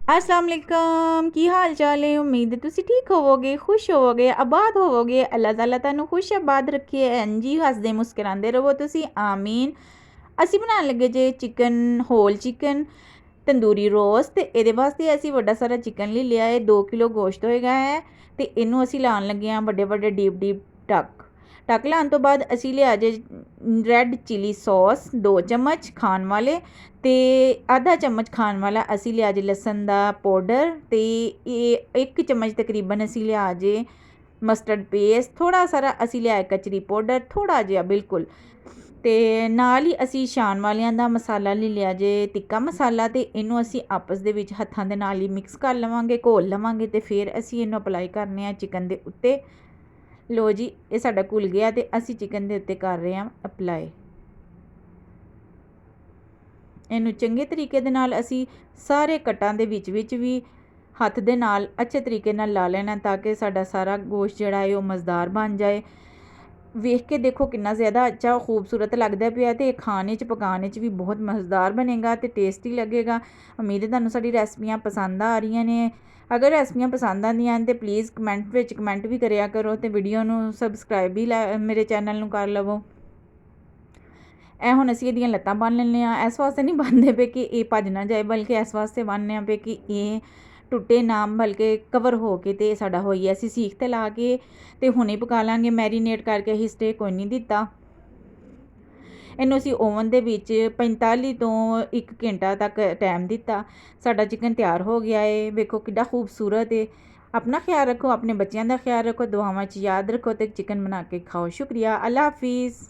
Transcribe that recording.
अस्सलाम वालेकुम की हाल चाल है। उम्मीद है तुसी ठीक होवोगे, खुश होवोगे, आबाद होवोगे। अल्लाह ताला तुहानू खुश आबाद रखे। जी हसदे मुस्करांदे रहो तुसी, आमीन। असी बनाने लगे जे chicken, whole chicken tandoori roast. ते एहदे वास्ते असी बड़ा सारा चिकन ले लिया है। 2 किलो गोश्त होएगा है ते इनू असी लान लगे हैं बड़े बड़े डीप डीप टक। टक लाने तो बाद असी लिया जे रैड चिली सॉस 2 चम्मच खान वाले ते आधा चम्मच खान वाला असी लिया जे लसन दा पाउडर ते 1 चम्मच तकरीबन असी लिया जे मस्टर्ड पेस्ट। थोड़ा सारा असी लिया कचरी पाउडर, थोड़ा जिहा बिल्कुल। ते नाल ही असी शान वालियां दा मसाला ले लिया जे तिक्का मसाला ते इनू असी आपस दे विच हत्थां दे नाल ही मिक्स कर लवांगे, घोल लवांगे ते फिर असी इनू अप्लाई करने आ चिकन दे उत्ते। लो जी ये साडा घुल गया ते असी चिकन दे उत्ते कर रहे हैं अप्लाई। इनू चंगे तरीके दे नाल असी सारे कटां दे विच भी हत्थ दे नाल अच्छे तरीके नाल ला लेना ताकि साडा सारा गोश्त जेह्ड़ा है ओह् मज़ेदार बन जाए। वेख के देखो कितना ज़्यादा अच्छा खूबसूरत लगदा पिया ते खाने च पकाने च भी बहुत मज़ेदार बनेगा ते टेस्टी लगेगा। उम्मीद है तुहानू साडी रेसिपियां पसंद आ रही ने। अगर रेसिपियां पसंद आंदियां ते प्लीज़ कमेंट विच कमेंट भी करेया करो ते वीडियो नू सबसक्राइब भी मेरे चैनल नू कर लवो। हुण असी एहदियां लत्तां बन लैने आ। इस वास्ते नहीं बनदे पे कि ये भज ना जाए, बल्कि इस वास्ते बनने पे कि ये टुटे ना, बल्कि कवर हो के ते साडा होइए। असी सीख ते ला के ते हुणे पका लांगे, मैरीनेट करके ही स्टे कोई नहीं दिता। इनू असी ओवन दे विच 45 तो 1 घंटा तक टाइम दिता। साडा चिकन तैयार हो गया है। वेखो किड्डा खूबसूरत है। अपना ख्याल रखो, अपने बच्चों का ख्याल रखो, दुआवां च याद रखो ते चिकन बना के खाओ। शुक्रिया, अल्लाह हाफिज़।